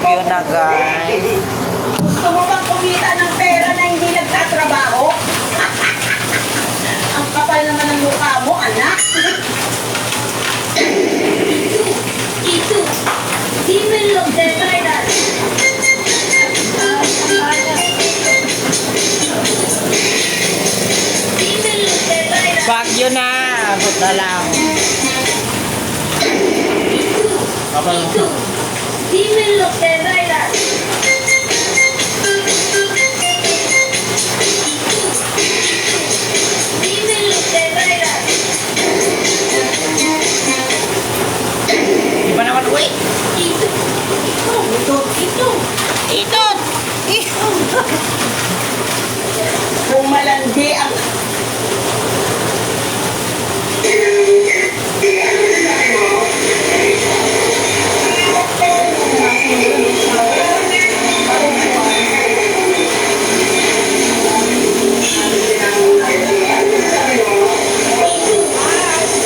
Bagyo na guys. Gusto mo bang kumita ng pera na hindi nagtatrabaho? Ang kapal naman ng mukha mo, anak. Itu, Demon of the Rider. Demon of the Rider. Bagyo na. Abot na lang. Itu, Demon of the Rider. Demon of the Rider. Di ba naman uwi? Itu, Ito! Kung malandi ang...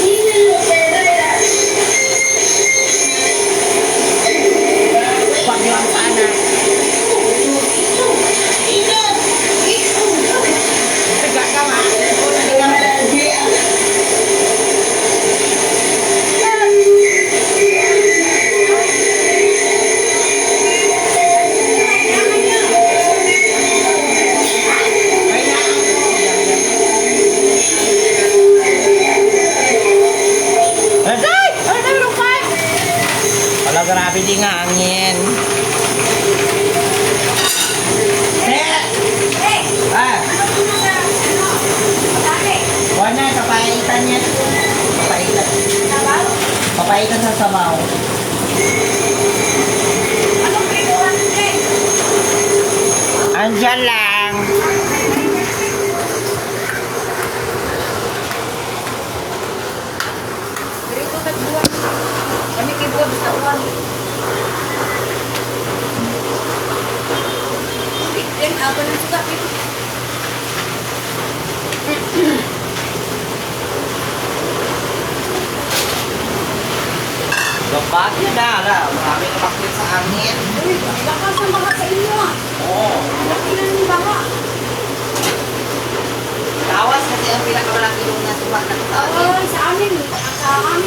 Demon of the Rider. Bagyo ang sana. Tegak ka nga. Kung malandi ang... Aday! Ano na pa? Wala, grabe din nga angin. Ah, wala, papaitan niya. Papaitan. Papaitan sa sabaw. Andyan lang. Bagyo na, ala. Marami kapakit sa angin. Lakas ang baka sa inyo ah. Oo. Laki na ng baka. Tawas kasi ang pinakamalaki yung nasubat na tao. Ay, sa amin,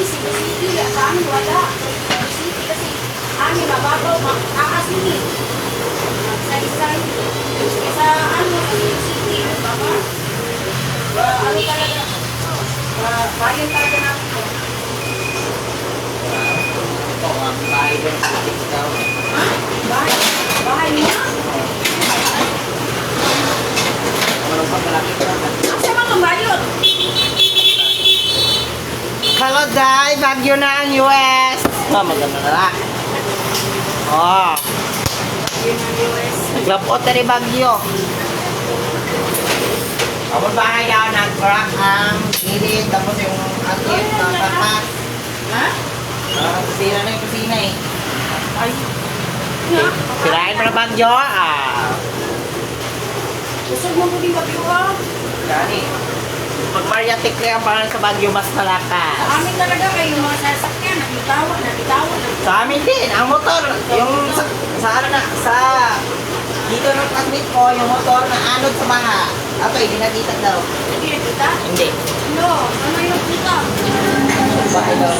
sige, sa amin wala. Sige, kasi amin, mababaw, makakasingit. Say-say. Sa sige, baka. Ano talaga? Bayan talaga natin ko. Ito, ang bahay ko sa ating daw. Ha? Bahay niya? Anong pagkalaki ko naman? Asa mga bayot? Hello, Day! Bagyo na ang US! Oh, maganda na lang. Oh, Yun ang US. naglapot na rin bagyo. Kapag bahay daw, nag-crack ang gilid, tapos yung atin, nakakat. Ha? Sira na yung kusina eh. Ay. Nga? Sirain mo na bagyo, ah. Gusto mo ko din babiwa? Dali. Pag Maria Tikre ang pangalan sa bagyo, mas malakas. Sa amin talaga kayo mga sasakyan, nabitawan. Sa amin din, ang motor, yung sa ano na, sa dito ng admit ko, yung motor na anod sa baha. Ato, hindi nakita daw. Hindi na kita? Hindi. No, ano yung kita? Bahay daw.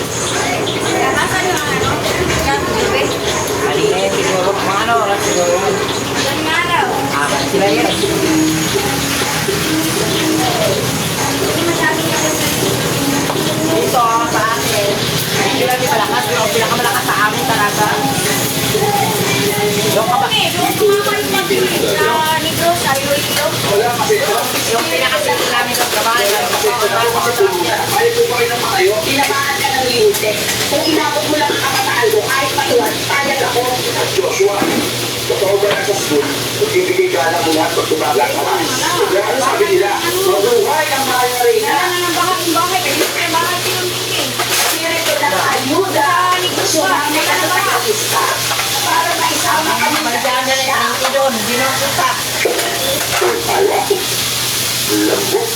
Nakasan yung ano? Yan, bebe. Kanina yun siguro, mga ano, oras siguro. Yan nga daw. Aman sila yun. Hindi masyadong nakasan. Dito, sa akin, hindi lang di malakas, pero ang pinakamalakas sa amin talaga. Yung kaba, Doon sumama yung mabilis sa Negros, sa Iloilo. yung pinakasimple namin sa trabaho, Tinamaan ka ng limite. Kung inabot mo lang ang kapataan ko, kahit matuwad, payag ako. Joshua, totoo ba na sa school, magbibigay ka lang muna pag tumagal ka lang. Kaya ano sabi nila, mabuhay ang Margarita. Wala na ng bahay, pero yung bahay pinuntingin. Spirito ng ayuda. Sumama ka sa pag-alista. Para maisama kami sa Magdaan na rin ang doon, binukuta. Tawa, lambot.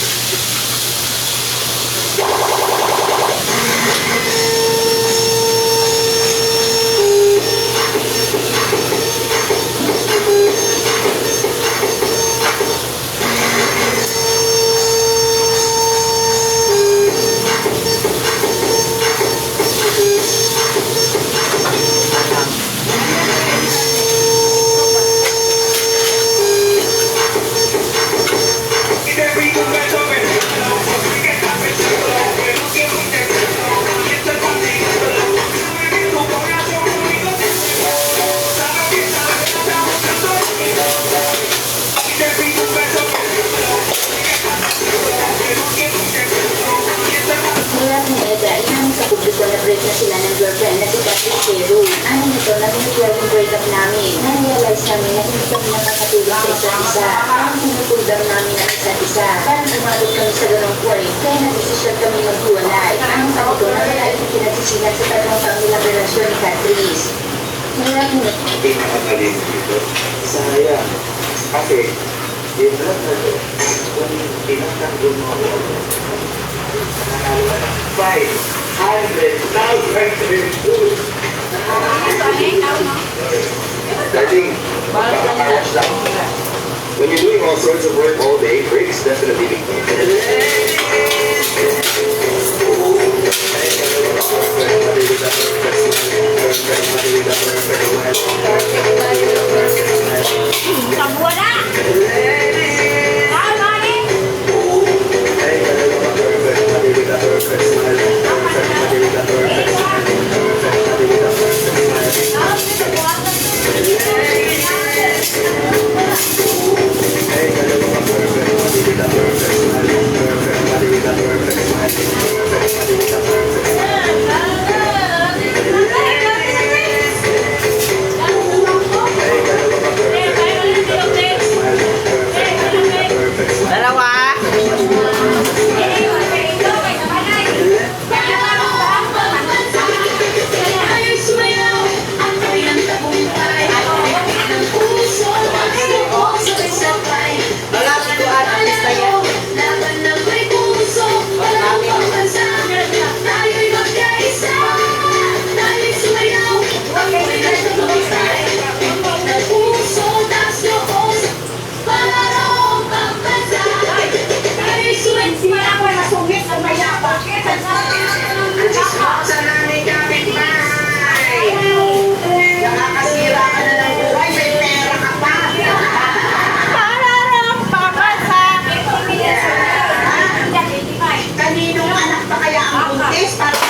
kami nakakatulong sa isa't isa. Pinupundang namin ang isa't isa. Parang umabot kami sa ganong point, kaya nagdesisyon kami maghiwalay. Ang sabi ko na wala itong pinagsisihan sa tatlong taong nilang relasyon ni Catrice. Maraming Hindi nakatalino dito. Sayang. Kasi, yun lang na kung tinatanggol mo ako, nanalo ka ng 500,000 pesos. Darling, magkakakalas lang. When you're doing all sorts of work all day, breaks definitely make Tabuan na! Tama rin! Dalawa. Wala si Duan, alis na yan. Sa namin kapitbahay. Nakakasira ka na ng buhay, may pera ka pa. Parang papasak! Kaninong anak pa kaya ang buntis para